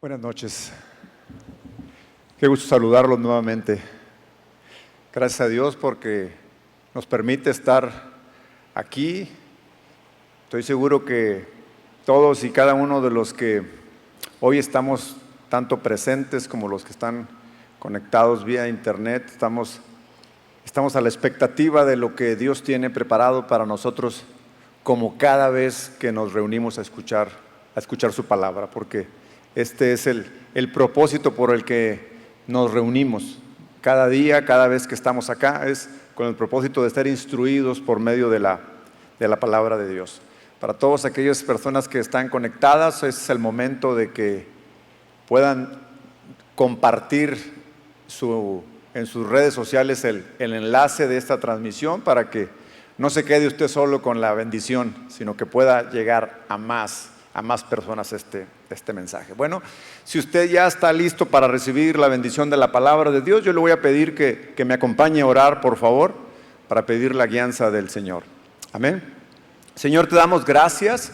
Buenas noches. Qué gusto saludarlos nuevamente. Gracias a Dios porque nos permite estar aquí. Estoy seguro que todos y cada uno de los que hoy estamos tanto presentes como los que están conectados vía internet, estamos a la expectativa de lo que Dios tiene preparado para nosotros, como cada vez que nos reunimos a escuchar su palabra, porque este es el propósito por el que nos reunimos cada día, cada vez que estamos acá, es con el propósito de estar instruidos por medio de la palabra de Dios. Para todas aquellas personas que están conectadas, ese es el momento de que puedan compartir en sus redes sociales el enlace de esta transmisión, para que no se quede usted solo con la bendición, sino que pueda llegar a más personas este mensaje. Bueno, si usted ya está listo para recibir la bendición de la palabra de Dios, yo le voy a pedir que me acompañe a orar, por favor, para pedir la guianza del Señor. Amén. Señor, te damos gracias.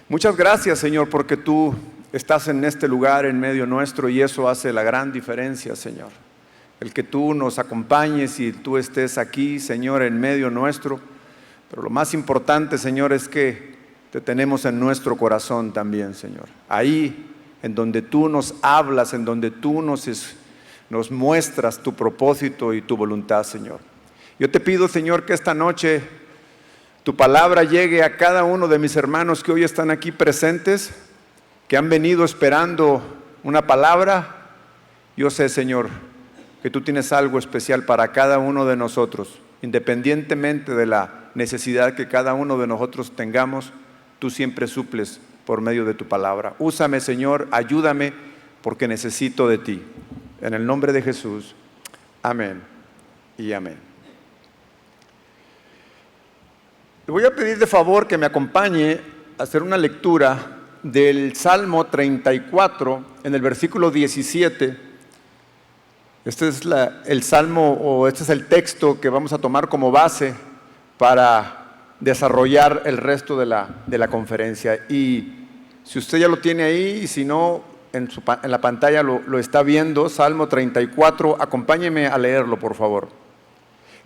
Muchas gracias, Señor, porque tú estás en este lugar en medio nuestro, y eso hace la gran diferencia, Señor. El que tú nos acompañes y tú estés aquí, Señor, en medio nuestro. Pero lo más importante, Señor, es que te tenemos en nuestro corazón también, Señor. Ahí, en donde tú nos hablas, en donde tú nos muestras tu propósito y tu voluntad, Señor. Yo te pido, Señor, que esta noche tu palabra llegue a cada uno de mis hermanos que hoy están aquí presentes, que han venido esperando una palabra. Yo sé, Señor, que tú tienes algo especial para cada uno de nosotros, independientemente de la necesidad que cada uno de nosotros tengamos. Tú siempre suples por medio de tu palabra. Úsame, Señor, ayúdame, porque necesito de ti. En el nombre de Jesús, amén y amén. Le voy a pedir de favor que me acompañe a hacer una lectura del Salmo 34, en el versículo 17. Este es el Salmo, o este es el texto que vamos a tomar como base para desarrollar el resto de la conferencia. Y si usted ya lo tiene ahí, y si no, en la pantalla lo está viendo, Salmo 34, acompáñeme a leerlo, por favor.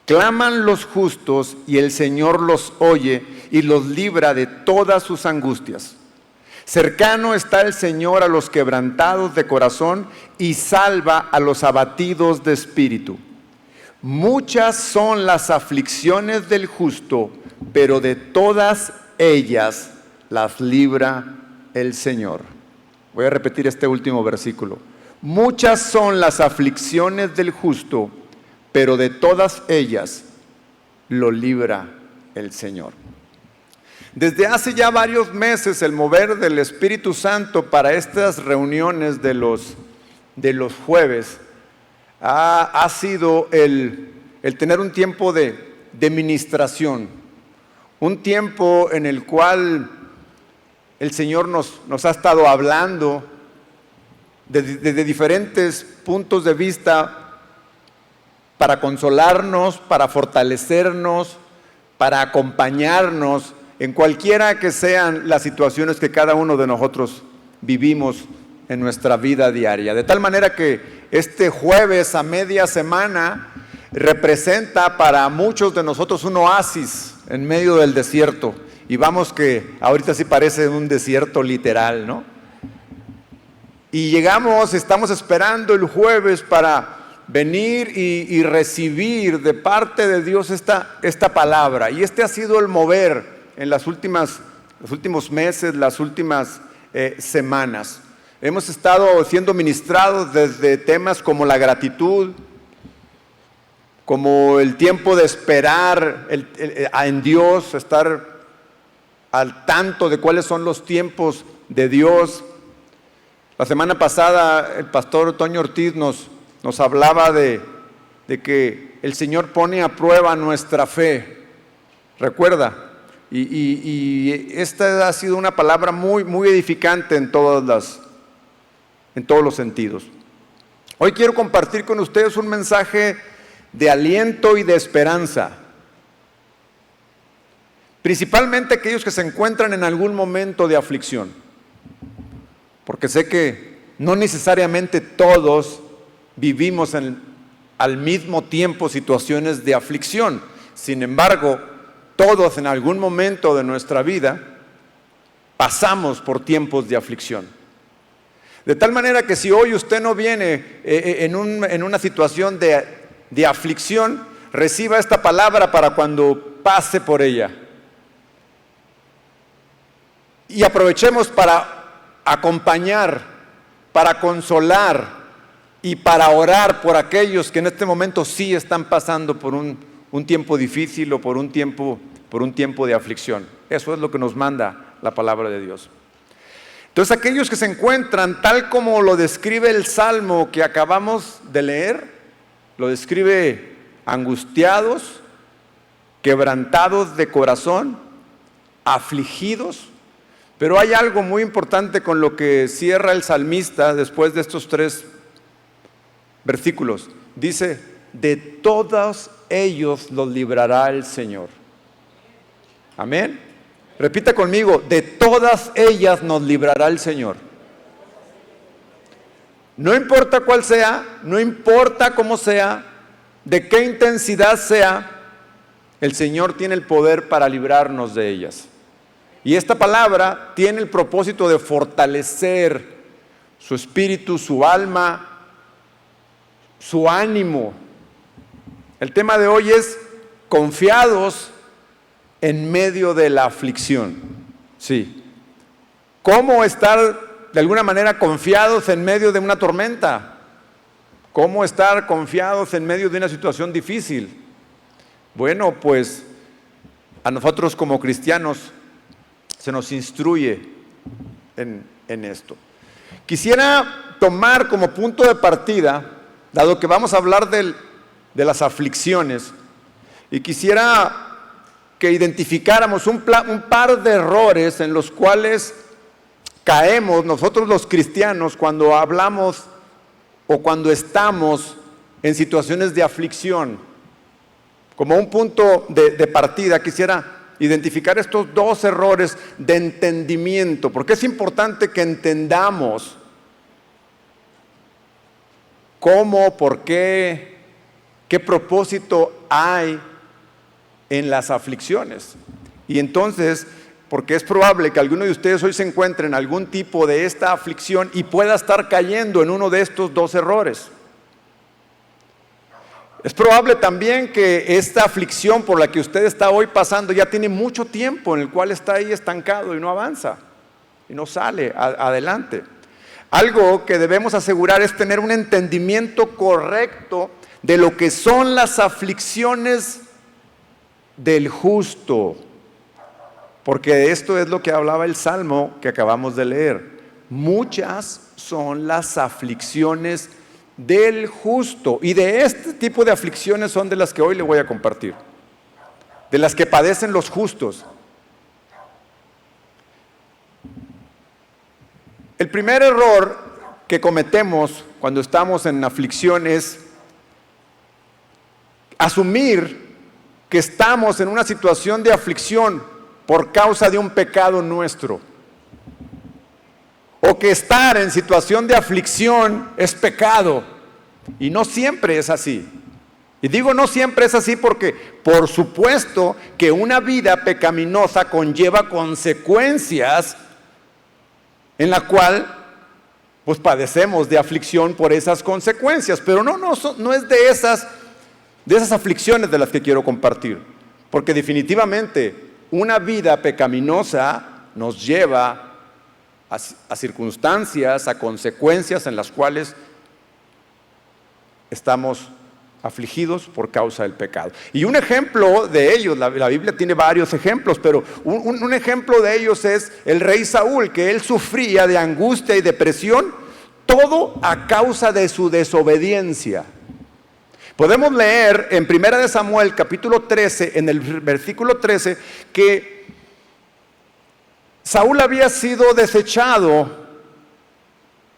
Claman los justos y el Señor los oye y los libra de todas sus angustias. Cercano está el Señor a los quebrantados de corazón y salva a los abatidos de espíritu. Muchas son las aflicciones del justo, pero de todas ellas las libra el Señor. Voy a repetir este último versículo. Muchas son las aflicciones del justo, pero de todas ellas lo libra el Señor. Desde hace ya varios meses, el mover del Espíritu Santo para estas reuniones de los jueves ha sido el tener un tiempo de ministración, un tiempo en el cual el Señor nos ha estado hablando desde diferentes puntos de vista, para consolarnos, para fortalecernos, para acompañarnos en cualquiera que sean las situaciones que cada uno de nosotros vivimos en nuestra vida diaria. De tal manera que este jueves a media semana representa para muchos de nosotros un oasis en medio del desierto. Y vamos, que ahorita sí parece un desierto literal, ¿no? Y estamos esperando el jueves para venir y recibir de parte de Dios esta palabra. Y este ha sido el mover en los últimos meses, las últimas semanas. Hemos estado siendo ministrados desde temas como la gratitud, como el tiempo de esperar en Dios, estar al tanto de cuáles son los tiempos de Dios. La semana pasada el pastor Toño Ortiz nos hablaba de que el Señor pone a prueba nuestra fe. ¿Recuerda? Y esta ha sido una palabra muy, muy edificante en todos los sentidos. Hoy quiero compartir con ustedes un mensaje de aliento y de esperanza. Principalmente aquellos que se encuentran en algún momento de aflicción. Porque sé que no necesariamente todos vivimos al mismo tiempo situaciones de aflicción. Sin embargo, todos en algún momento de nuestra vida pasamos por tiempos de aflicción. De tal manera que si hoy usted no viene en una situación de aflicción, reciba esta palabra para cuando pase por ella. Y aprovechemos para acompañar, para consolar y para orar por aquellos que en este momento sí están pasando por un tiempo difícil o por un tiempo de aflicción. Eso es lo que nos manda la palabra de Dios. Entonces, aquellos que se encuentran tal como lo describe el Salmo que acabamos de leer, lo describe angustiados, quebrantados de corazón, afligidos. Pero hay algo muy importante con lo que cierra el salmista después de estos 3 versículos. Dice, de todos ellos los librará el Señor. Amén. Repita conmigo, de todas ellas nos librará el Señor. No importa cuál sea, no importa cómo sea, de qué intensidad sea, el Señor tiene el poder para librarnos de ellas. Y esta palabra tiene el propósito de fortalecer su espíritu, su alma, su ánimo. El tema de hoy es confiados en medio de la aflicción. Sí. ¿Cómo estar de alguna manera confiados en medio de una tormenta? ¿Cómo estar confiados en medio de una situación difícil? Bueno, pues a nosotros como cristianos se nos instruye en esto. Quisiera tomar como punto de partida, dado que vamos a hablar de las aflicciones, y quisiera que identificáramos un par de errores en los cuales caemos nosotros los cristianos cuando hablamos o cuando estamos en situaciones de aflicción. Como un punto de partida, quisiera identificar estos 2 errores de entendimiento, porque es importante que entendamos cómo, por qué, qué propósito hay en las aflicciones. Y entonces, porque es probable que alguno de ustedes hoy se encuentre en algún tipo de esta aflicción y pueda estar cayendo en uno de estos 2 errores. Es probable también que esta aflicción por la que usted está hoy pasando ya tiene mucho tiempo en el cual está ahí estancado y no avanza y no sale adelante. Algo que debemos asegurar es tener un entendimiento correcto de lo que son las aflicciones del justo, porque esto es lo que hablaba el Salmo que acabamos de leer. Muchas son las aflicciones del justo, y de este tipo de aflicciones son de las que hoy le voy a compartir, de las que padecen los justos. El primer error que cometemos cuando estamos en aflicción es asumir que estamos en una situación de aflicción por causa de un pecado nuestro, o que estar en situación de aflicción es pecado, y no siempre es así. Y digo no siempre es así porque por supuesto que una vida pecaminosa conlleva consecuencias en la cual pues padecemos de aflicción por esas consecuencias, pero no es de esas aflicciones de las que quiero compartir, porque definitivamente una vida pecaminosa nos lleva a circunstancias, a consecuencias en las cuales estamos afligidos por causa del pecado. Y un ejemplo de ellos, la Biblia tiene varios ejemplos, pero un ejemplo de ellos es el rey Saúl, que él sufría de angustia y depresión, todo a causa de su desobediencia. Podemos leer en 1 Samuel capítulo 13, en el versículo 13, que Saúl había sido desechado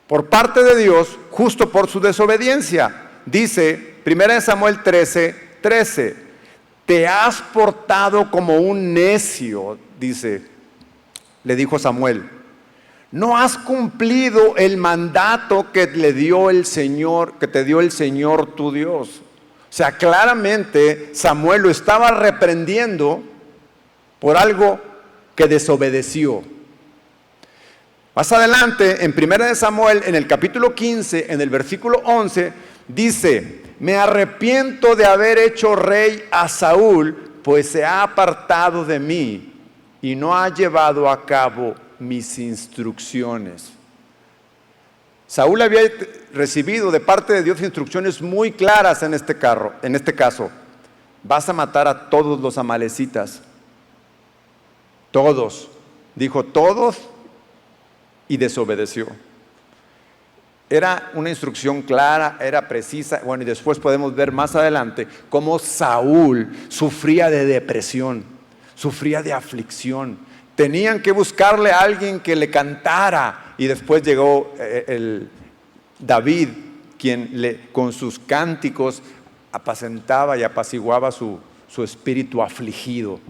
por parte de Dios justo por su desobediencia. Dice 1 Samuel 13, te has portado como un necio, dice, le dijo Samuel. No has cumplido el mandato que le dio el Señor, que te dio el Señor tu Dios. O sea, claramente Samuel lo estaba reprendiendo por algo que desobedeció. Más adelante, en 1 Samuel, en el capítulo 15, en el versículo 11, dice: me arrepiento de haber hecho rey a Saúl, pues se ha apartado de mí y no ha llevado a cabo mis instrucciones. Saúl había recibido de parte de Dios instrucciones muy claras en este caso. Vas a matar a todos los amalecitas. Todos. Dijo todos y desobedeció. Era una instrucción clara, era precisa. Bueno, y después podemos ver más adelante cómo Saúl sufría de depresión, sufría de aflicción. Tenían que buscarle a alguien que le cantara. Y después llegó David, quien con sus cánticos apacentaba y apaciguaba su espíritu afligido.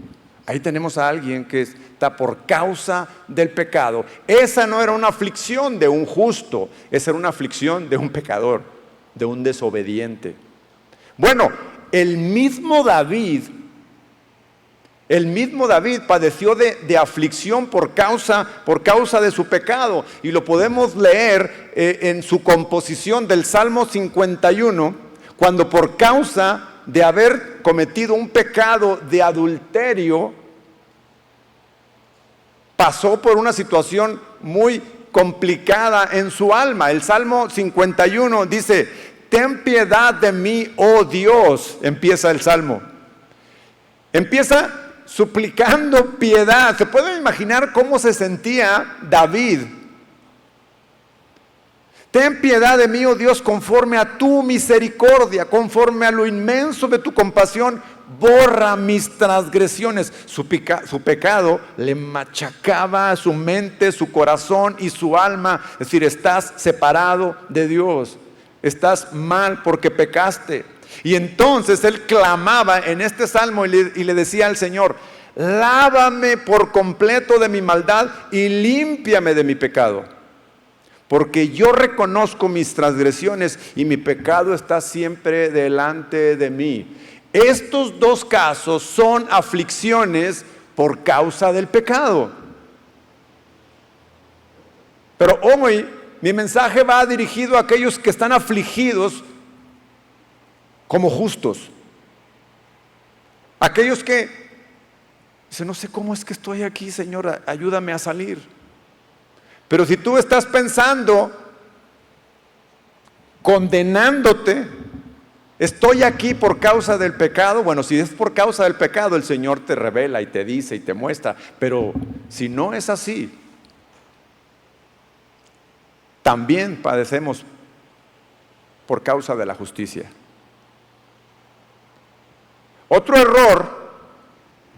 Ahí tenemos a alguien que está por causa del pecado. Esa no era una aflicción de un justo, esa era una aflicción de un pecador, de un desobediente. Bueno, el mismo David padeció de aflicción por causa de su pecado. Y lo podemos leer en su composición del Salmo 51, cuando por causa de haber cometido un pecado de adulterio, pasó por una situación muy complicada en su alma. El Salmo 51 dice: ten piedad de mí, oh Dios. Empieza el Salmo. Empieza suplicando piedad. ¿Se puede imaginar cómo se sentía David? Ten piedad de mí, oh Dios, conforme a tu misericordia, conforme a lo inmenso de tu compasión, borra mis transgresiones. Su pecado le machacaba su mente, su corazón y su alma. Es decir, estás separado de Dios, estás mal porque pecaste. Y entonces él clamaba en este salmo y le decía al Señor: lávame por completo de mi maldad y límpiame de mi pecado. Porque yo reconozco mis transgresiones y mi pecado está siempre delante de mí. Estos dos casos son aflicciones por causa del pecado. Pero hoy mi mensaje va dirigido a aquellos que están afligidos como justos. Aquellos que dicen: no sé cómo es que estoy aquí, Señor, ayúdame a salir. Pero si tú estás pensando, condenándote, estoy aquí por causa del pecado. Bueno, si es por causa del pecado, el Señor te revela y te dice y te muestra. Pero si no es así, también padecemos por causa de la justicia. Otro error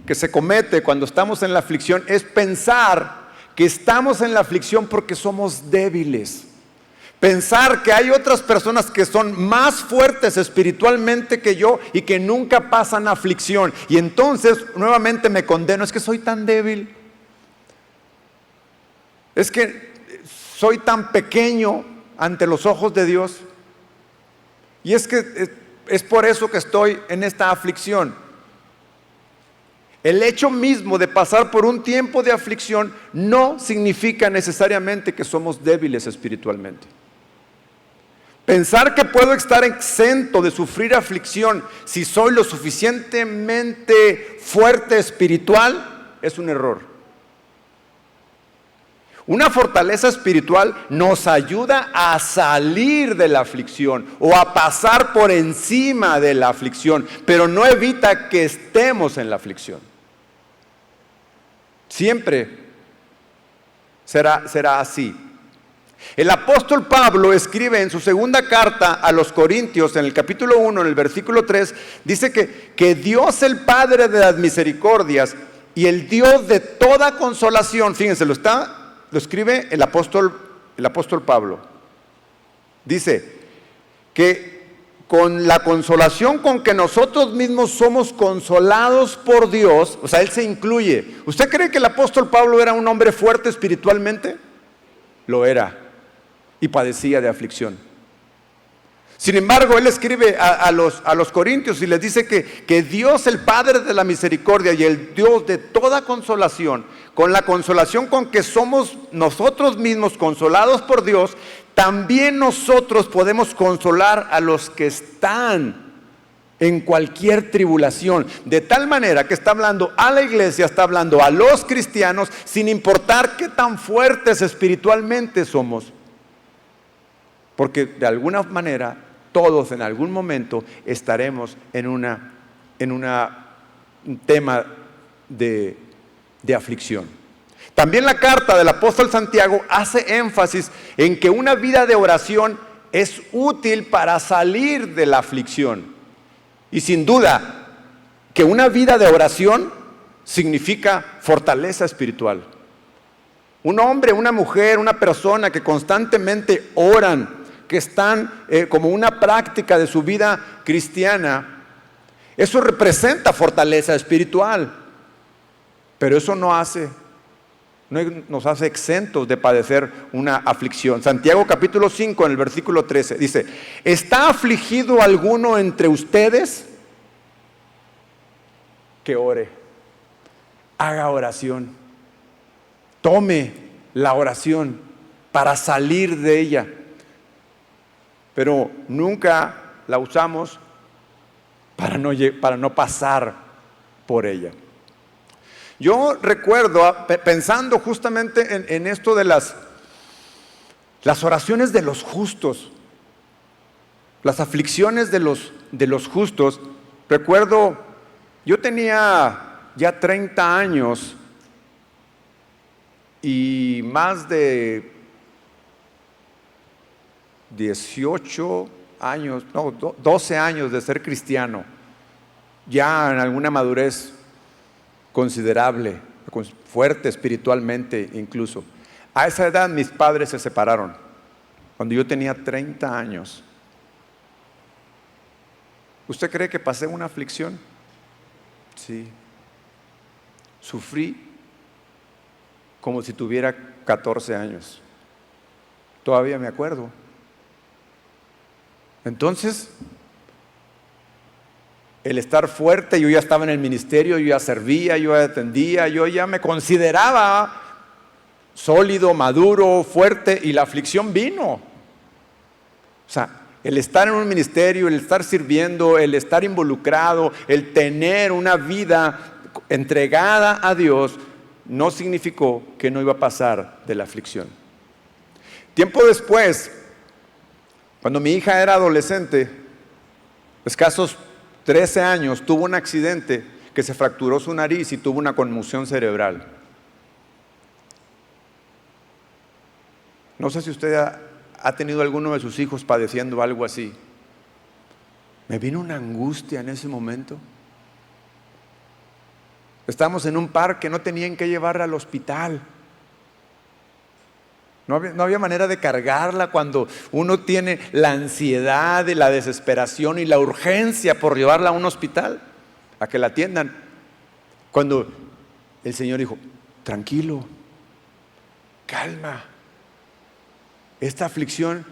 que se comete cuando estamos en la aflicción es pensar que estamos en la aflicción porque somos débiles. Pensar que hay otras personas que son más fuertes espiritualmente que yo y que nunca pasan aflicción. Y entonces nuevamente me condeno: es que soy tan débil. Es que soy tan pequeño ante los ojos de Dios. Y es que es por eso que estoy en esta aflicción. El hecho mismo de pasar por un tiempo de aflicción no significa necesariamente que somos débiles espiritualmente. Pensar que puedo estar exento de sufrir aflicción si soy lo suficientemente fuerte espiritual es un error. Una fortaleza espiritual nos ayuda a salir de la aflicción o a pasar por encima de la aflicción, pero no evita que estemos en la aflicción. Siempre será así. El apóstol Pablo escribe en su segunda carta a los Corintios, en el capítulo 1, en el versículo 3, dice que Dios, el Padre de las misericordias y el Dios de toda consolación, fíjense, lo escribe el apóstol Pablo. Dice que con la consolación con que nosotros mismos somos consolados por Dios, o sea, él se incluye. ¿Usted cree que el apóstol Pablo era un hombre fuerte espiritualmente? lo era y padecía de aflicción. Sin embargo, él escribe a los corintios y les dice que Dios, el Padre de la misericordia y el Dios de toda consolación, con la consolación con que somos nosotros mismos consolados por Dios, también nosotros podemos consolar a los que están en cualquier tribulación. De tal manera que está hablando a la iglesia, está hablando a los cristianos, sin importar qué tan fuertes espiritualmente somos. Porque de alguna manera todos en algún momento estaremos en un tema de aflicción. También la carta del apóstol Santiago hace énfasis en que una vida de oración es útil para salir de la aflicción. Y sin duda que una vida de oración significa fortaleza espiritual. Un hombre, una mujer, una persona que constantemente oran, que están como una práctica de su vida cristiana, eso representa fortaleza espiritual, pero eso no nos hace exentos de padecer una aflicción. Santiago capítulo 5 en el versículo 13 dice: ¿está afligido alguno entre ustedes? Que ore, haga oración, tome la oración para salir de ella. Pero nunca la usamos para no pasar por ella. Yo recuerdo, pensando justamente en esto de las oraciones de los justos, las aflicciones de los justos. Recuerdo, yo tenía ya 30 años y más de 18 años, no, 12 años de ser cristiano, ya en alguna madurez considerable, fuerte espiritualmente incluso. A esa edad mis padres se separaron, cuando yo tenía 30 años. ¿Usted cree que pasé una aflicción? Sí. Sufrí como si tuviera 14 años. Todavía me acuerdo. Entonces, el estar fuerte, yo ya estaba en el ministerio, yo ya servía, yo ya atendía, yo ya me consideraba sólido, maduro, fuerte, y la aflicción vino. O sea, el estar en un ministerio, el estar sirviendo, el estar involucrado, el tener una vida entregada a Dios, no significó que no iba a pasar de la aflicción. Tiempo después, cuando mi hija era adolescente, escasos 13 años, tuvo un accidente que se fracturó su nariz y tuvo una conmoción cerebral. No sé si usted ha tenido alguno de sus hijos padeciendo algo así. Me vino una angustia en ese momento. Estábamos en un parque, no tenían que llevarla al hospital. No había manera de cargarla cuando uno tiene la ansiedad y la desesperación y la urgencia por llevarla a un hospital, a que la atiendan. Cuando el Señor dijo: tranquilo, calma, esta aflicción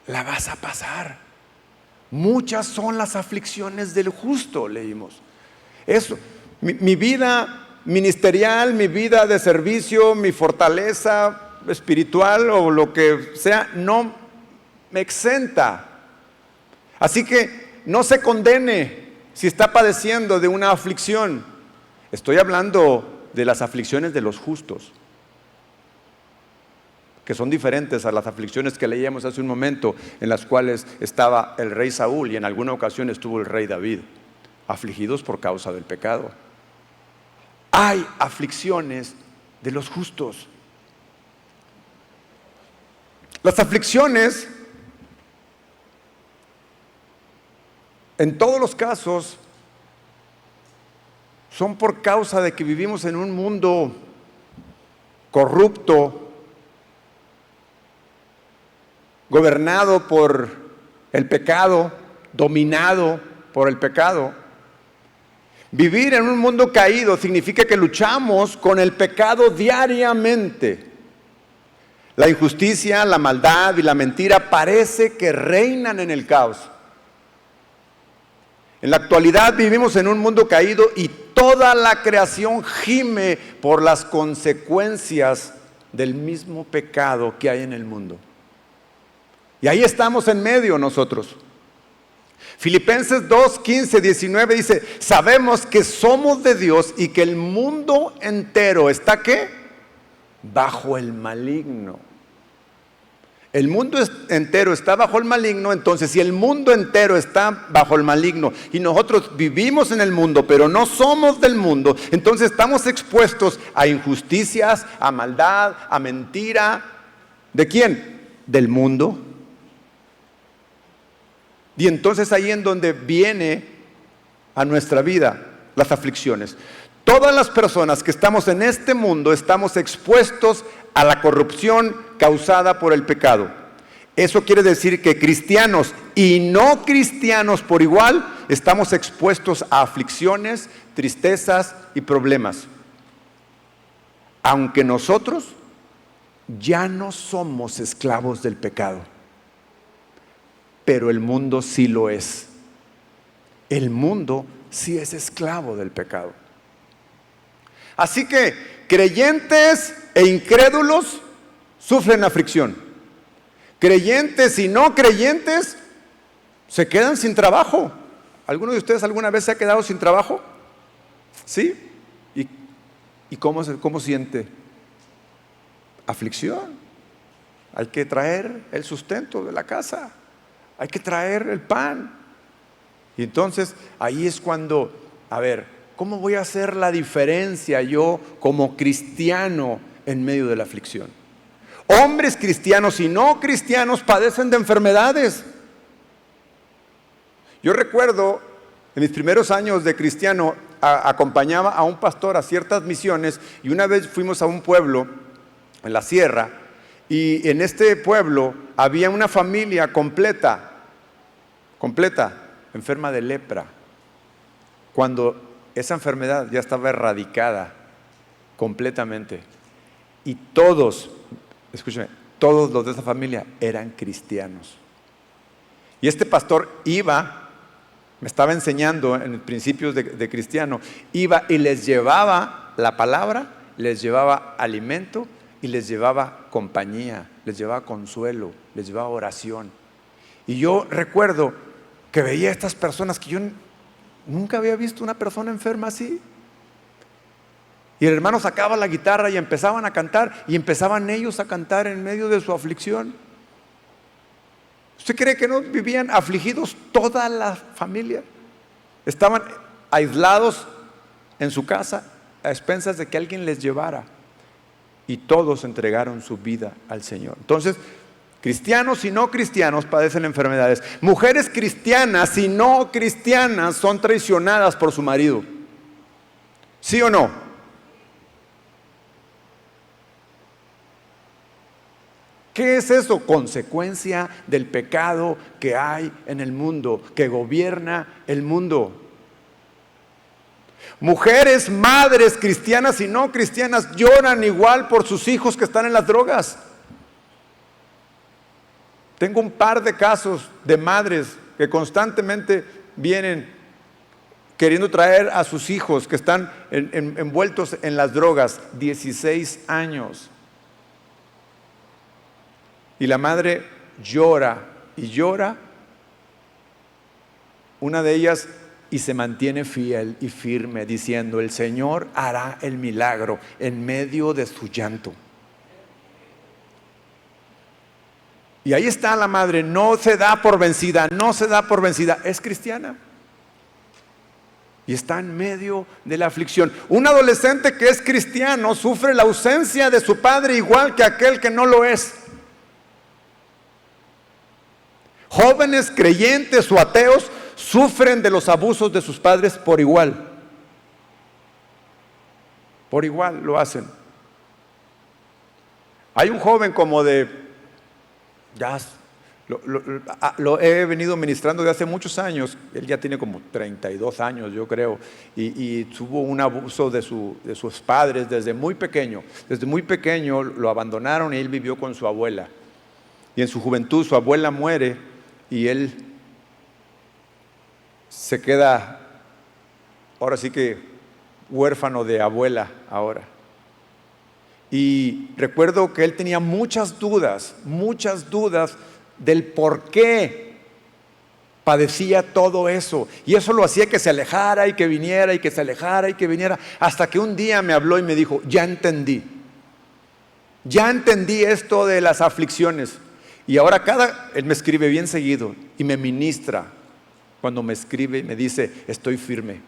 la vas a pasar. Muchas son las aflicciones del justo, leímos. Eso, mi vida ministerial, mi vida de servicio, mi fortaleza espiritual o lo que sea, no me exenta. Así que no se condene si está padeciendo de una aflicción. Estoy hablando de las aflicciones de los justos, que son diferentes a las aflicciones que leíamos hace un momento, en las cuales estaba el rey Saúl y en alguna ocasión estuvo el rey David, afligidos por causa del pecado. Hay aflicciones de los justos. Las aflicciones, en todos los casos, son por causa de que vivimos en un mundo corrupto, gobernado por el pecado, dominado por el pecado. Vivir en un mundo caído significa que luchamos con el pecado diariamente. La injusticia, la maldad y la mentira parece que reinan en el caos. En la actualidad vivimos en un mundo caído y toda la creación gime por las consecuencias del mismo pecado que hay en el mundo. Y ahí estamos en medio nosotros. Filipenses 2, 15, 19 dice, sabemos que somos de Dios y que el mundo entero está ¿qué? Bajo el maligno. El mundo entero está bajo el maligno. Entonces, si el mundo entero está bajo el maligno y nosotros vivimos en el mundo, pero no somos del mundo, entonces estamos expuestos a injusticias, a maldad, a mentira. ¿De quién? Del mundo. Y entonces ahí en donde viene a nuestra vida las aflicciones. Todas las personas que estamos en este mundo estamos expuestos a la corrupción causada por el pecado. Eso quiere decir que cristianos y no cristianos por igual estamos expuestos a aflicciones, tristezas y problemas. Aunque nosotros ya no somos esclavos del pecado, pero el mundo sí lo es. El mundo sí es esclavo del pecado. Así que creyentes e incrédulos sufren aflicción. Creyentes y no creyentes se quedan sin trabajo. ¿Alguno de ustedes alguna vez se ha quedado sin trabajo? ¿Sí? ¿Y cómo siente? Aflicción. Hay que traer el sustento de la casa. Hay que traer el pan. Y entonces ahí es cuando, ¿cómo voy a hacer la diferencia yo como cristiano en medio de la aflicción? Hombres cristianos y no cristianos padecen de enfermedades. Yo recuerdo en mis primeros años de cristiano acompañaba a un pastor a ciertas misiones y una vez fuimos a un pueblo en la sierra y en este pueblo había una familia completa enferma de lepra, cuando esa enfermedad ya estaba erradicada completamente. Y todos, escúcheme, todos los de esa familia eran cristianos. Y este pastor me estaba enseñando en principios de cristiano, iba y les llevaba la palabra, les llevaba alimento y les llevaba compañía, les llevaba consuelo, les llevaba oración. Y yo recuerdo que veía a estas personas que yo nunca había visto una persona enferma así. Y el hermano sacaba la guitarra y empezaban a cantar, y empezaban ellos a cantar en medio de su aflicción. ¿Usted cree que no vivían afligidos toda la familia? Estaban aislados en su casa a expensas de que alguien les llevara, y todos entregaron su vida al Señor. Entonces, cristianos y no cristianos padecen enfermedades. Mujeres cristianas y no cristianas son traicionadas por su marido. ¿Sí o no? ¿Qué es eso? Consecuencia del pecado que hay en el mundo, que gobierna el mundo. Mujeres, madres cristianas y no cristianas lloran igual por sus hijos que están en las drogas. Tengo un par de casos de madres que constantemente vienen queriendo traer a sus hijos que están envueltos en las drogas, 16 años. Y la madre llora y llora, una de ellas, y se mantiene fiel y firme, diciendo: el Señor hará el milagro en medio de su llanto. Y ahí está la madre, no se da por vencida, es cristiana. Y está en medio de la aflicción. Un adolescente que es cristiano sufre la ausencia de su padre igual que aquel que no lo es. Jóvenes creyentes o ateos sufren de los abusos de sus padres por igual. Por igual lo hacen. Hay un joven como de ya Lo he venido ministrando de hace muchos años. Él ya tiene como 32 años, yo creo, y tuvo un abuso de sus padres desde muy pequeño. Desde muy pequeño lo abandonaron y él vivió con su abuela. Y en su juventud su abuela muere y él se queda, ahora sí que huérfano de abuela ahora. Y recuerdo que él tenía muchas dudas del por qué padecía todo eso. Y eso lo hacía que se alejara y que viniera y que se alejara y que viniera. Hasta que un día me habló y me dijo, ya entendí esto de las aflicciones. Y ahora él me escribe bien seguido y me ministra. Cuando me escribe me dice, estoy firme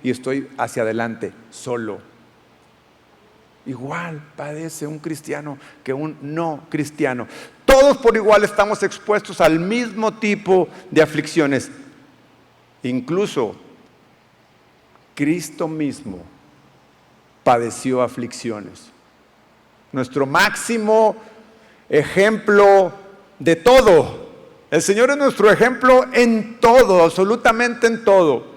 y estoy hacia adelante, solo. Igual padece un cristiano que un no cristiano. Todos por igual estamos expuestos al mismo tipo de aflicciones. Incluso Cristo mismo padeció aflicciones. Nuestro máximo ejemplo de todo. El Señor es nuestro ejemplo en todo, absolutamente en todo.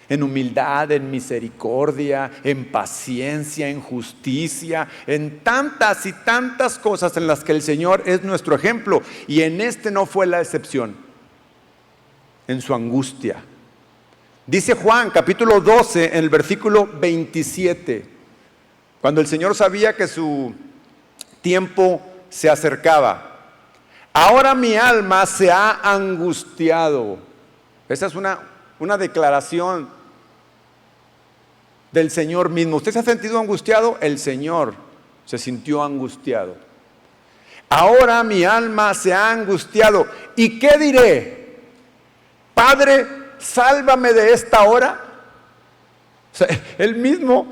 En humildad, en misericordia, en paciencia, en justicia, en tantas y tantas cosas en las que el Señor es nuestro ejemplo. Y en este no fue la excepción, en su angustia. Dice Juan, capítulo 12, en el versículo 27, cuando el Señor sabía que su tiempo se acercaba. Ahora mi alma se ha angustiado. Esa es una declaración del Señor mismo. ¿Usted se ha sentido angustiado? El Señor se sintió angustiado. Ahora mi alma se ha angustiado. ¿Y qué diré? Padre, sálvame de esta hora. O sea, él mismo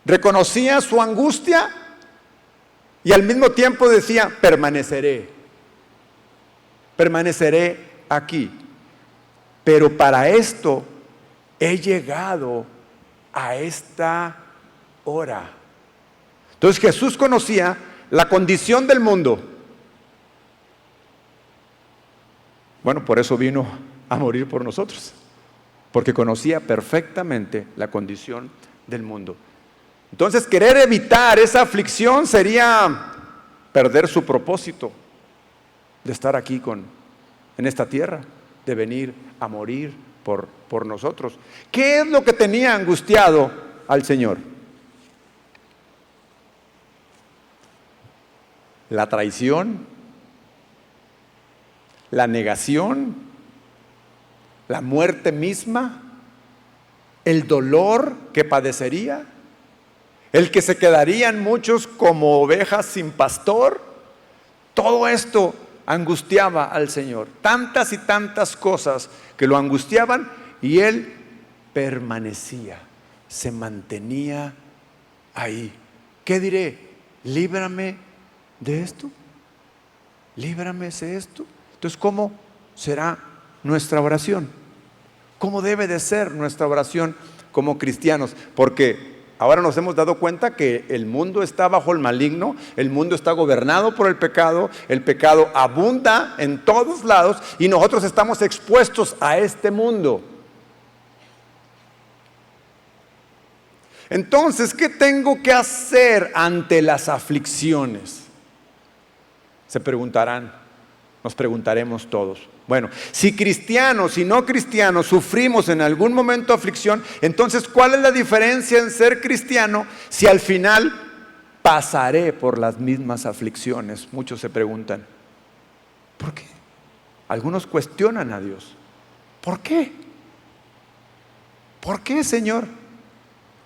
reconocía su angustia y al mismo tiempo decía, permaneceré aquí. Pero para esto he llegado a esta hora. Entonces Jesús conocía la condición del mundo. Bueno, por eso vino a morir por nosotros, porque conocía perfectamente la condición del mundo. Entonces querer evitar esa aflicción sería perder su propósito de estar aquí en esta tierra, de venir a morir por nosotros. ¿Qué es lo que tenía angustiado al Señor? La traición, la negación, la muerte misma, el dolor que padecería, el que se quedarían muchos como ovejas sin pastor. Todo esto angustiaba al Señor. Tantas y tantas cosas que lo angustiaban y Él permanecía, se mantenía ahí. ¿Qué diré? Líbrame de esto. Líbrame de esto. Entonces, ¿cómo será nuestra oración? ¿Cómo debe de ser nuestra oración como cristianos? Porque ahora nos hemos dado cuenta que el mundo está bajo el maligno, el mundo está gobernado por el pecado abunda en todos lados y nosotros estamos expuestos a este mundo. Entonces, ¿qué tengo que hacer ante las aflicciones? Se preguntarán, nos preguntaremos todos. Bueno, si cristianos y no cristianos sufrimos en algún momento aflicción, entonces ¿cuál es la diferencia en ser cristiano si al final pasaré por las mismas aflicciones? Muchos se preguntan, ¿por qué? Algunos cuestionan a Dios. ¿Por qué? ¿Por qué, Señor?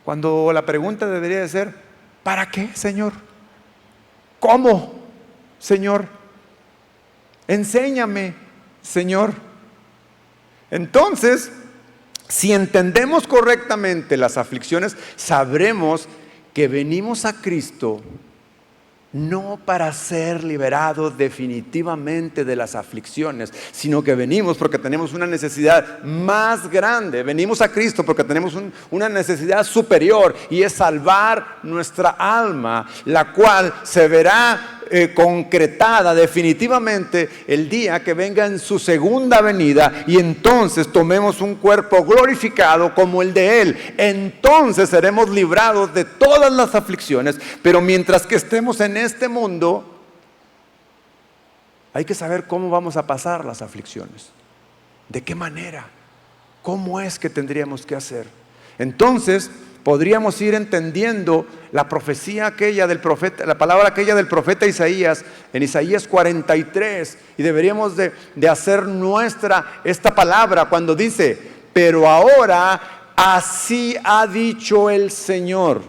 Cuando la pregunta debería de ser, ¿para qué, Señor? ¿Cómo, Señor? Enséñame, Señor. Entonces, si entendemos correctamente las aflicciones, sabremos que venimos a Cristo no para ser liberados definitivamente de las aflicciones, sino que venimos porque tenemos una necesidad más grande. Venimos a Cristo porque tenemos una necesidad superior, y es salvar nuestra alma, la cual se verá concretada definitivamente el día que venga en su segunda venida, y entonces tomemos un cuerpo glorificado como el de Él. Entonces seremos librados de todas las aflicciones. Pero mientras que estemos en este mundo, hay que saber cómo vamos a pasar las aflicciones, de qué manera, cómo es que tendríamos que hacer. Entonces podríamos ir entendiendo la profecía aquella del profeta, la palabra aquella del profeta Isaías, en Isaías 43, y deberíamos de hacer nuestra esta palabra cuando dice: pero ahora así ha dicho el Señor.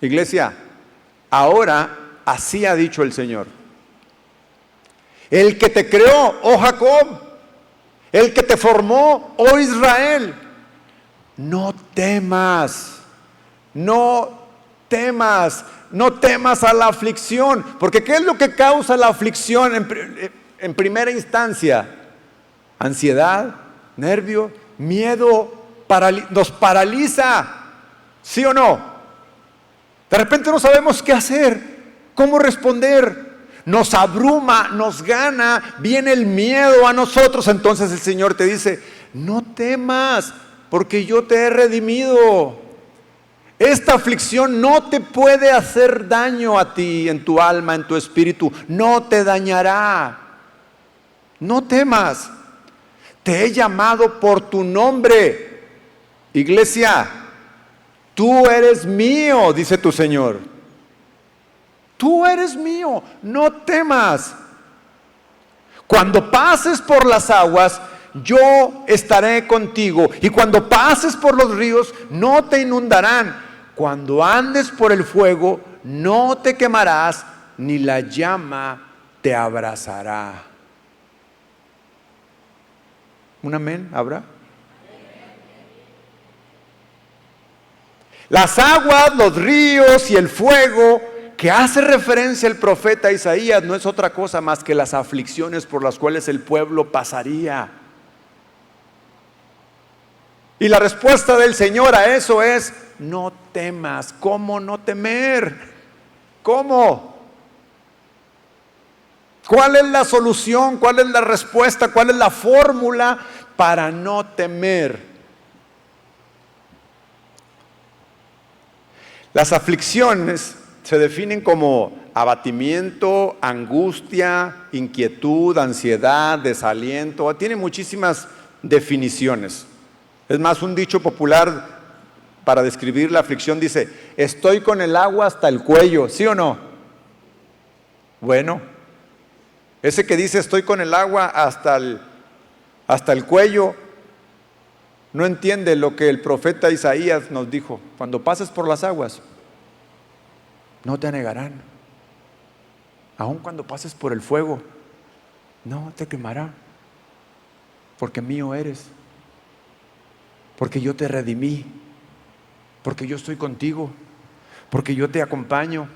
Iglesia, ahora así ha dicho el Señor. El que te creó, oh Jacob, el que te formó, oh Israel, no temas. No temas, no temas a la aflicción. Porque ¿qué es lo que causa la aflicción en primera instancia? Ansiedad, nervio, miedo, nos paraliza. ¿Sí o no? De repente no sabemos qué hacer, cómo responder. Nos abruma, nos gana, viene el miedo a nosotros. Entonces el Señor te dice: no temas, porque yo te he redimido. Esta aflicción no te puede hacer daño a ti, en tu alma, en tu espíritu. No te dañará. No temas. Te he llamado por tu nombre. Iglesia, tú eres mío, dice tu Señor. Tú eres mío. No temas. Cuando pases por las aguas, yo estaré contigo. Y cuando pases por los ríos, no te inundarán. Cuando andes por el fuego, no te quemarás, ni la llama te abrazará. ¿Un amén habrá? Las aguas, los ríos y el fuego que hace referencia el profeta Isaías no es otra cosa más que las aflicciones por las cuales el pueblo pasaría. Y la respuesta del Señor a eso es: no temas. ¿Cómo no temer? ¿Cómo? ¿Cuál es la solución? ¿Cuál es la respuesta? ¿Cuál es la fórmula para no temer? Las aflicciones se definen como abatimiento, angustia, inquietud, ansiedad, desaliento. Tiene muchísimas definiciones. Es más, un dicho popular para describir la aflicción dice: estoy con el agua hasta el cuello. ¿Sí o no? Bueno, ese que dice estoy con el agua hasta el cuello, no entiende lo que el profeta Isaías nos dijo: cuando pases por las aguas, no te anegarán. Aun cuando pases por el fuego, no te quemará, porque mío eres. Porque yo te redimí, porque yo estoy contigo, porque yo te acompaño.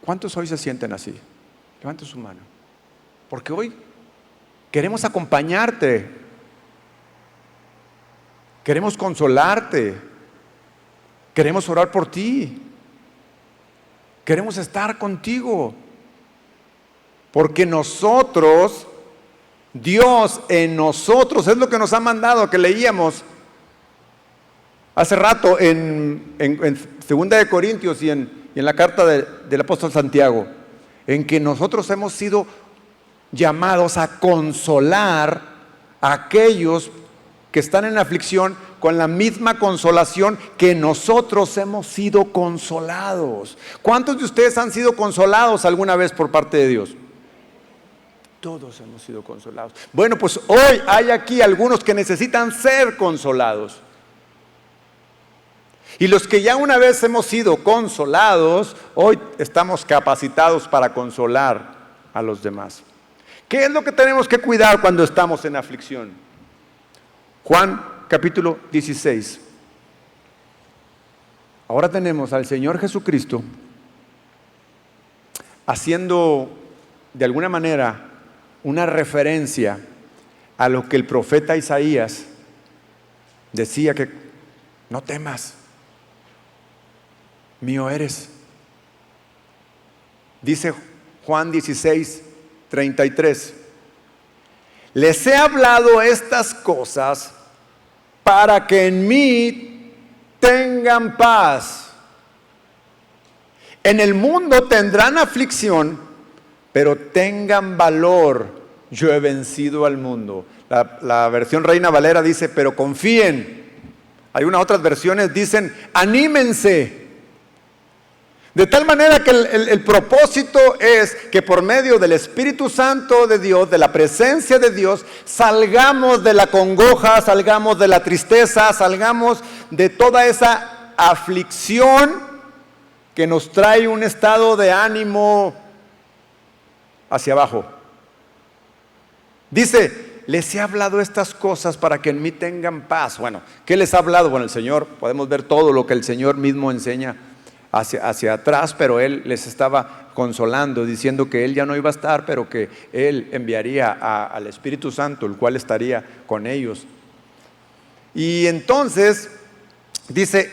¿Cuántos hoy se sienten así? Levante su mano. Porque hoy queremos acompañarte, queremos consolarte, queremos orar por ti, queremos estar contigo, porque nosotros, Dios en nosotros, es lo que nos ha mandado, que leíamos hace rato en 2 de Corintios y en la carta del apóstol Santiago, en que nosotros hemos sido llamados a consolar a aquellos que están en aflicción con la misma consolación que nosotros hemos sido consolados. ¿Cuántos de ustedes han sido consolados alguna vez por parte de Dios? Todos hemos sido consolados. Bueno, pues hoy hay aquí algunos que necesitan ser consolados. Y los que ya una vez hemos sido consolados, hoy estamos capacitados para consolar a los demás. ¿Qué es lo que tenemos que cuidar cuando estamos en aflicción? Juan capítulo 16. Ahora tenemos al Señor Jesucristo haciendo de alguna manera una referencia a lo que el profeta Isaías decía, que no temas, mío eres. Dice Juan 16:33, les he hablado estas cosas para que en mí tengan paz. En el mundo tendrán aflicción, pero tengan valor, yo he vencido al mundo. La versión Reina Valera dice, pero confíen. Hay unas otras versiones dicen, anímense. De tal manera que el propósito es que por medio del Espíritu Santo de Dios, de la presencia de Dios, salgamos de la congoja, salgamos de la tristeza, salgamos de toda esa aflicción que nos trae un estado de ánimo hacia abajo. Dice, les he hablado estas cosas para que en mí tengan paz. Bueno, ¿qué les ha hablado? Bueno, el Señor, podemos ver todo lo que el Señor mismo enseña hacia atrás, pero Él les estaba consolando, diciendo que Él ya no iba a estar, pero que Él enviaría al Espíritu Santo, el cual estaría con ellos. Y entonces, dice,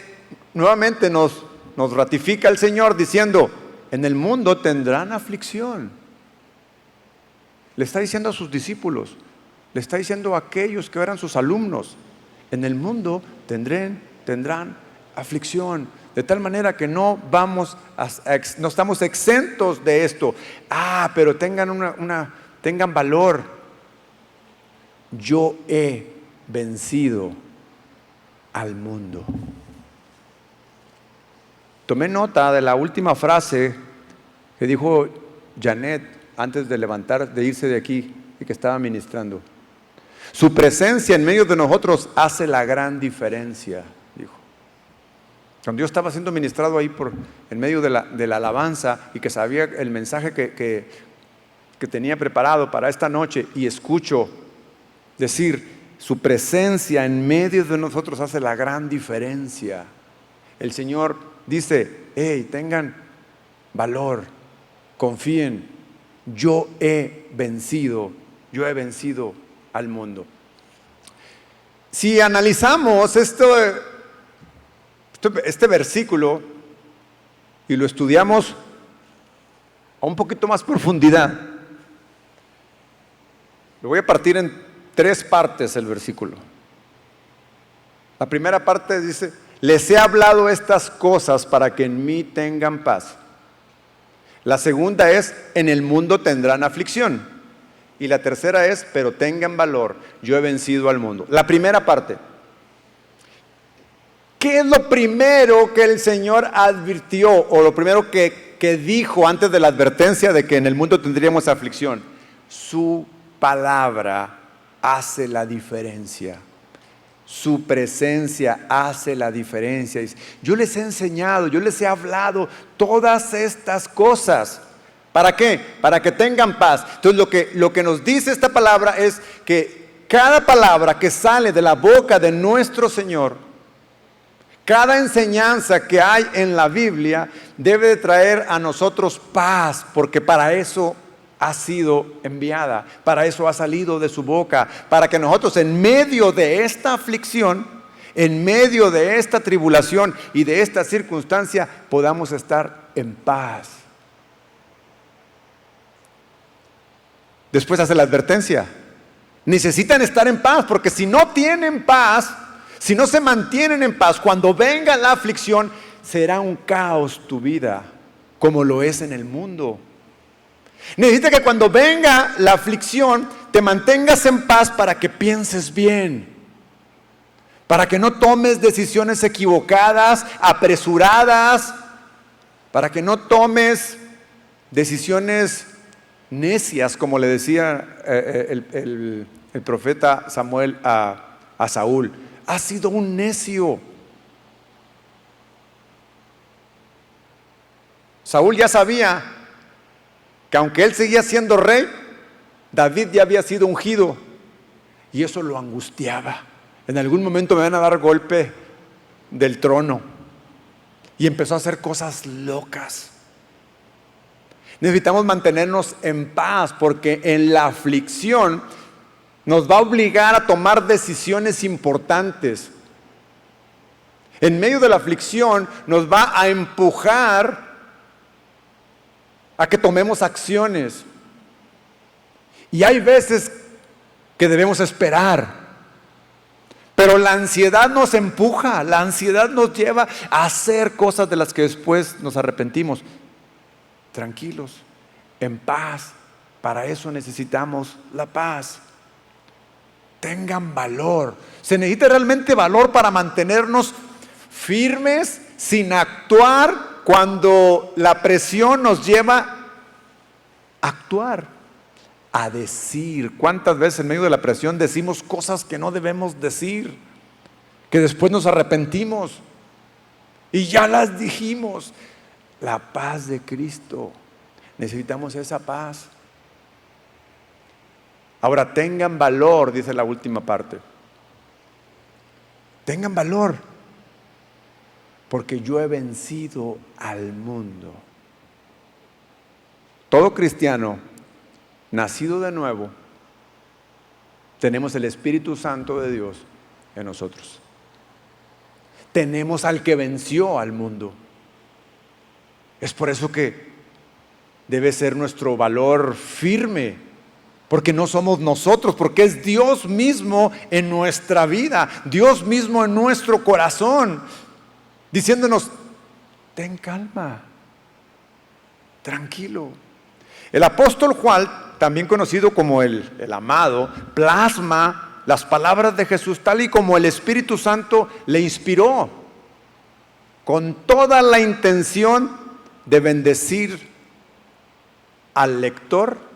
nuevamente nos ratifica el Señor diciendo, en el mundo tendrán aflicción. Le está diciendo a sus discípulos, le está diciendo a aquellos que eran sus alumnos, en el mundo tendrán aflicción. De tal manera que no estamos exentos de esto. Pero tengan valor. Yo he vencido al mundo. Tomé nota de la última frase que dijo Janet antes de irse de aquí y que estaba ministrando. Su presencia en medio de nosotros hace la gran diferencia. Cuando yo estaba siendo ministrado ahí en medio de la alabanza y que sabía el mensaje que tenía preparado para esta noche, y escucho decir, su presencia en medio de nosotros hace la gran diferencia. El Señor dice, hey, tengan valor, confíen, yo he vencido al mundo. Si analizamos este versículo y lo estudiamos a un poquito más profundidad, lo voy a partir en 3 partes el versículo. La primera parte dice, les he hablado estas cosas para que en mí tengan paz. La segunda es, en el mundo tendrán aflicción. Y la tercera es, pero tengan valor, yo he vencido al mundo. La primera parte, ¿qué es lo primero que el Señor advirtió o lo primero que dijo antes de la advertencia de que en el mundo tendríamos aflicción? Su palabra hace la diferencia. Su presencia hace la diferencia. Yo les he enseñado, yo les he hablado todas estas cosas. ¿Para qué? Para que tengan paz. Entonces lo que nos dice esta palabra es que cada palabra que sale de la boca de nuestro Señor, cada enseñanza que hay en la Biblia debe de traer a nosotros paz, porque para eso ha sido enviada, para eso ha salido de su boca, para que nosotros en medio de esta aflicción, en medio de esta tribulación y de esta circunstancia podamos estar en paz. Después hace la advertencia, necesitan estar en paz, porque si no tienen paz, si no se mantienen en paz, cuando venga la aflicción, será un caos tu vida, como lo es en el mundo. Necesita que cuando venga la aflicción, te mantengas en paz para que pienses bien, para que no tomes decisiones equivocadas, apresuradas, para que no tomes decisiones necias, como le decía el profeta Samuel a Saúl. Ha sido un necio. Saúl ya sabía que aunque él seguía siendo rey, David ya había sido ungido, y eso lo angustiaba. En algún momento me van a dar golpe del trono. y empezó a hacer cosas locas. Necesitamos mantenernos en paz porque en la aflicción nos va a obligar a tomar decisiones importantes. En medio de la aflicción nos va a empujar a que tomemos acciones. Y hay veces que debemos esperar. Pero la ansiedad nos empuja, la ansiedad nos lleva a hacer cosas de las que después nos arrepentimos. Tranquilos, en paz. Para eso necesitamos la paz. Tengan valor. Se necesita realmente valor para mantenernos firmes sin actuar cuando la presión nos lleva a actuar, a decir. ¿Cuántas veces en medio de la presión decimos cosas que no debemos decir? Que después nos arrepentimos y ya las dijimos. La paz de Cristo. Necesitamos esa paz. Ahora tengan valor, dice la última parte. Tengan valor, porque yo he vencido al mundo. Todo cristiano nacido de nuevo, tenemos el Espíritu Santo de Dios en nosotros. Tenemos al que venció al mundo. Es por eso que debe ser nuestro valor firme. Porque no somos nosotros, porque es Dios mismo en nuestra vida, Dios mismo en nuestro corazón, diciéndonos, ten calma, tranquilo. El apóstol Juan, también conocido como el amado, plasma las palabras de Jesús tal y como el Espíritu Santo le inspiró, con toda la intención de bendecir al lector,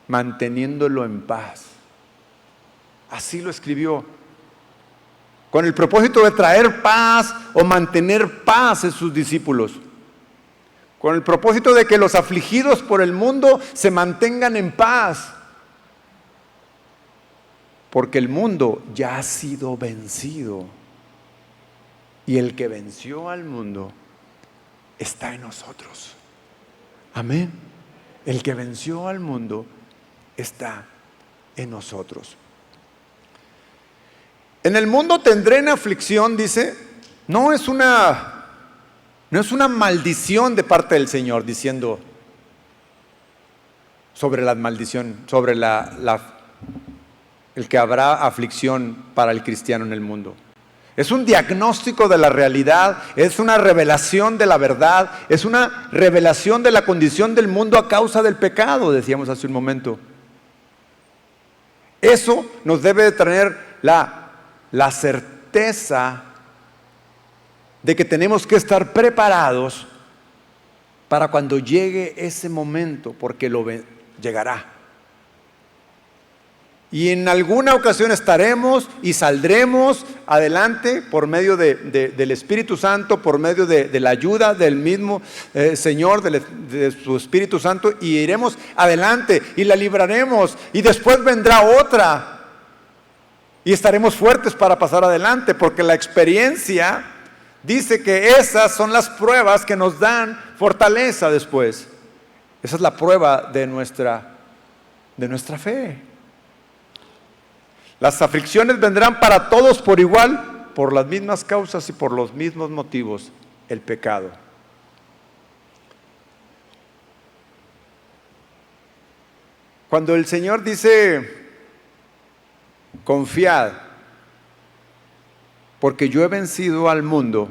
manteniéndolo en paz. Así lo escribió, con el propósito de traer paz o mantener paz en sus discípulos, con el propósito de que los afligidos por el mundo se mantengan en paz, porque el mundo ya ha sido vencido y el que venció al mundo está en nosotros. Amén. El que venció al mundo está en nosotros. En el mundo tendrán aflicción, dice. No es una maldición de parte del Señor, diciendo sobre la maldición, sobre el que habrá aflicción para el cristiano en el mundo. Es un diagnóstico de la realidad, es una revelación de la verdad, es una revelación de la condición del mundo a causa del pecado, decíamos hace un momento. Eso nos debe de tener la certeza de que tenemos que estar preparados para cuando llegue ese momento, porque llegará. Y en alguna ocasión estaremos y saldremos adelante por medio del Espíritu Santo, por medio de la ayuda del mismo Señor, de su Espíritu Santo, y iremos adelante y la libraremos, y después vendrá otra y estaremos fuertes para pasar adelante, porque la experiencia dice que esas son las pruebas que nos dan fortaleza después. Esa es la prueba de nuestra fe. Las aflicciones vendrán para todos por igual, por las mismas causas y por los mismos motivos, el pecado. Cuando el Señor dice, confiad, porque yo he vencido al mundo,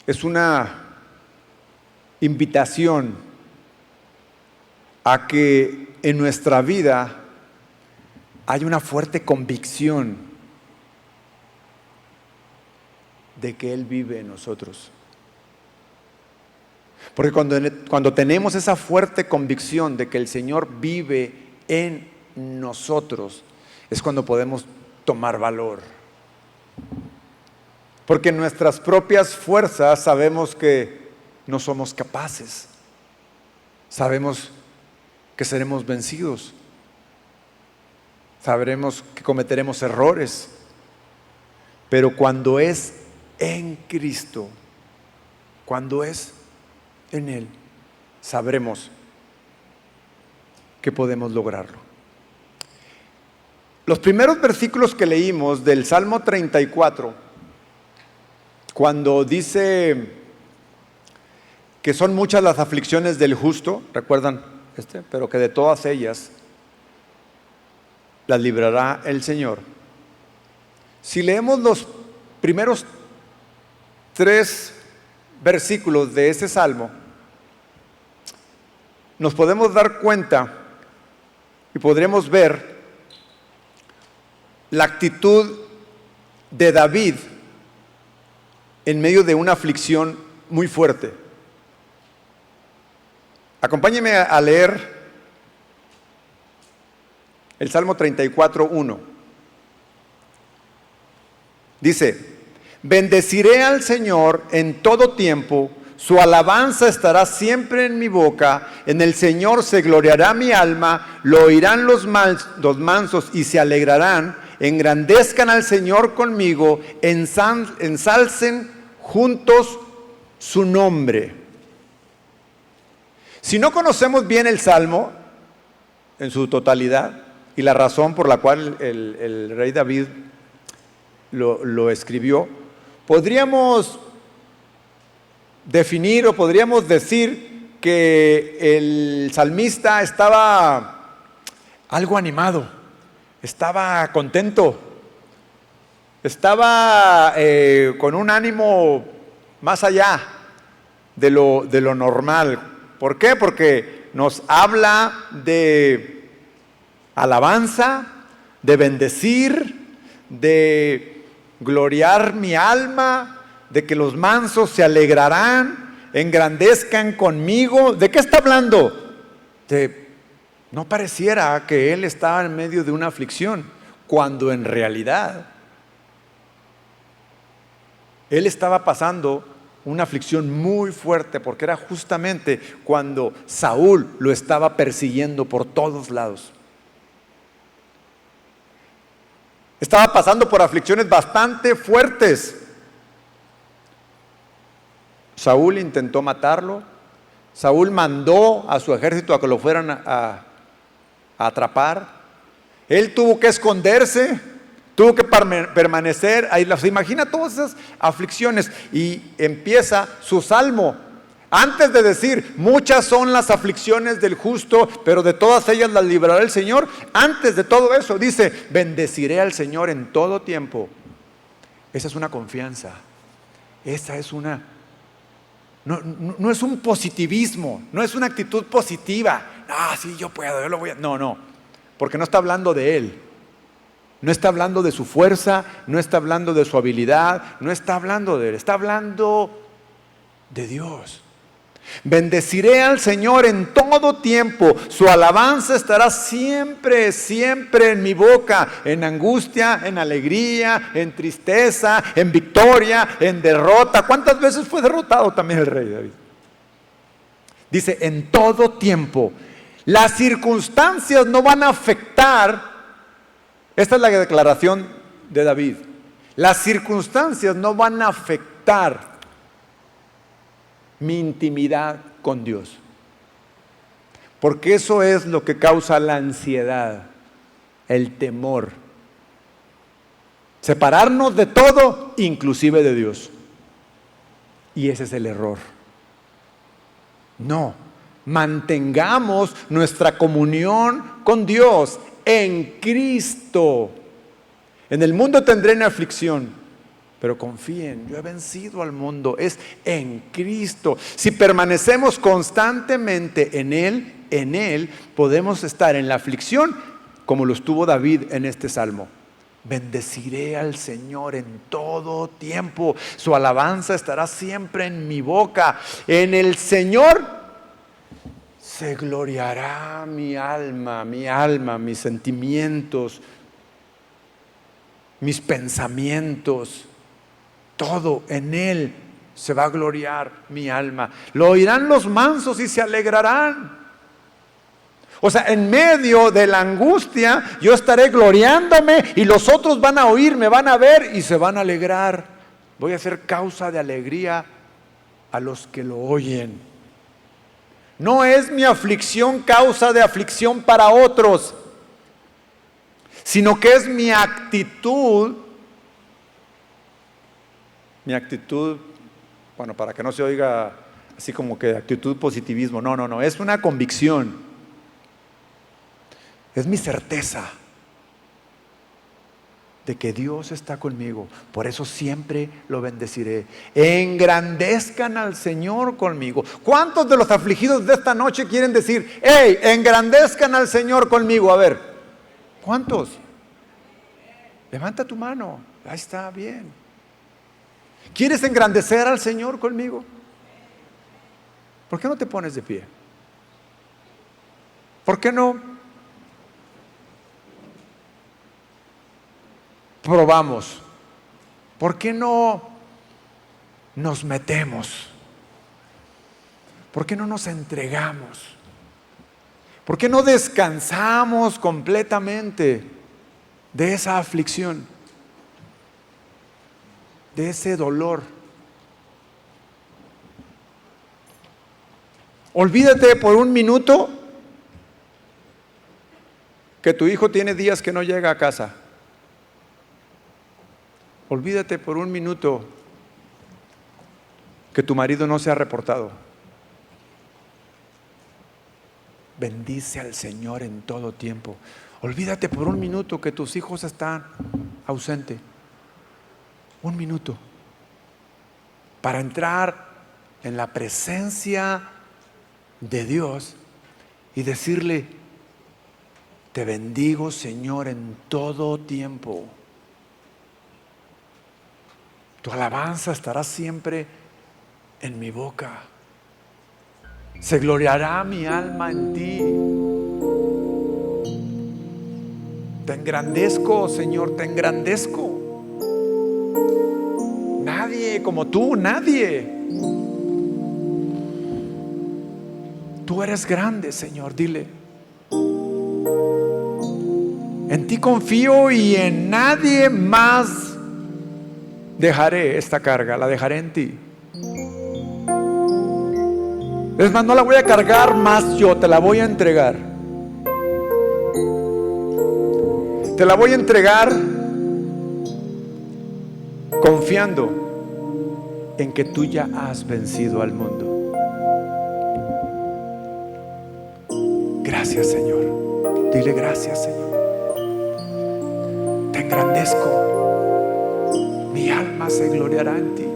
es una invitación a que en nuestra vida hay una fuerte convicción de que Él vive en nosotros. Porque cuando tenemos esa fuerte convicción de que el Señor vive en nosotros, es cuando podemos tomar valor. Porque en nuestras propias fuerzas sabemos que no somos capaces. Sabemos que seremos vencidos. Sabremos que cometeremos errores, pero cuando es en Cristo, cuando es en Él, sabremos que podemos lograrlo. Los primeros versículos que leímos del Salmo 34, cuando dice que son muchas las aflicciones del justo, ¿recuerdan pero que de todas ellas las librará el Señor? Si leemos los primeros 3 versículos de ese salmo, nos podemos dar cuenta y podremos ver la actitud de David en medio de una aflicción muy fuerte. Acompáñenme a leer el Salmo 34:1. Dice: bendeciré al Señor en todo tiempo, su alabanza estará siempre en mi boca. En el Señor se gloriará mi alma, lo oirán los mansos y se alegrarán. Engrandezcan al Señor conmigo, ensalcen juntos su nombre. Si no conocemos bien el Salmo en su totalidad y la razón por la cual el rey David lo escribió, podríamos definir o podríamos decir que el salmista estaba algo animado, estaba contento, estaba con un ánimo más allá de lo normal. ¿Por qué? Porque nos habla de alabanza, de bendecir, de gloriar mi alma, de que los mansos se alegrarán, engrandezcan conmigo. ¿De qué está hablando? No pareciera que él estaba en medio de una aflicción, cuando en realidad él estaba pasando una aflicción muy fuerte, porque era justamente cuando Saúl lo estaba persiguiendo por todos lados. Estaba pasando por aflicciones bastante fuertes. Saúl intentó matarlo. Saúl mandó a su ejército a que lo fueran a atrapar. Él tuvo que esconderse, tuvo que permanecer ahí. Se imagina todas esas aflicciones y empieza su salmo. Antes de decir, muchas son las aflicciones del justo, pero de todas ellas las librará el Señor. Antes de todo eso dice, bendeciré al Señor en todo tiempo. Esa es una confianza. Esa es una... No es un positivismo, no es una actitud positiva. Sí, yo puedo, yo lo voy a... No, porque no está hablando de él. No está hablando de su fuerza, no está hablando de su habilidad, no está hablando de él, está hablando de Dios. Bendeciré al Señor en todo tiempo, su alabanza estará siempre, siempre en mi boca, en angustia, en alegría, en tristeza, en victoria, en derrota. ¿Cuántas veces fue derrotado también el rey David? Dice, en todo tiempo. Las circunstancias no van a afectar. Esta es la declaración de David. Las circunstancias no van a afectar mi intimidad con Dios, porque eso es lo que causa la ansiedad, el temor. Separarnos de todo, inclusive de Dios. Y ese es el error. No, mantengamos nuestra comunión con Dios en Cristo. En el mundo tendrán aflicción, pero confíen, yo he vencido al mundo, es en Cristo. Si permanecemos constantemente en Él podemos estar en la aflicción como lo estuvo David en este salmo. Bendeciré al Señor en todo tiempo, su alabanza estará siempre en mi boca. En el Señor se gloriará mi alma, mis sentimientos, mis pensamientos. Todo en Él se va a gloriar mi alma. Lo oirán los mansos y se alegrarán. O sea, en medio de la angustia yo estaré gloriándome y los otros van a oír, me van a ver y se van a alegrar. voy a ser causa de alegría a los que lo oyen. No es mi aflicción causa de aflicción para otros, sino que es mi actitud, bueno, para que no se oiga así como que actitud positivismo, no, es una convicción, es mi certeza de que Dios está conmigo. Por eso siempre lo bendeciré. Engrandezcan al Señor conmigo. ¿Cuántos de los afligidos de esta noche quieren decir, hey, engrandezcan al Señor conmigo? A ver, ¿cuántos? Levanta tu mano. Ahí está, bien. ¿Quieres engrandecer al Señor conmigo? ¿Por qué no te pones de pie? ¿Por qué no probamos? ¿Por qué no nos metemos? ¿Por qué no nos entregamos? ¿Por qué no descansamos completamente de esa aflicción, de ese dolor? Olvídate por un minuto que tu hijo tiene días que no llega a casa. Olvídate por un minuto que tu marido no se ha reportado. Bendice al Señor en todo tiempo. Olvídate por un minuto que tus hijos están ausentes. Un minuto. Para entrar en la presencia de Dios y decirle, te bendigo, Señor, en todo tiempo. Tu alabanza estará siempre en mi boca. Se gloriará mi alma en ti. Te engrandezco, Señor, te engrandezco. Nadie como tú, nadie. Tú eres grande, Señor, dile. En ti confío y en nadie más dejaré esta carga, la dejaré en ti. Es más, no la voy a cargar más yo, te la voy a entregar. Te la voy a entregar confiando en que tú ya has vencido al mundo. Gracias, Señor. Dile gracias, Señor. Te engrandezco. Mi alma se gloriará en ti.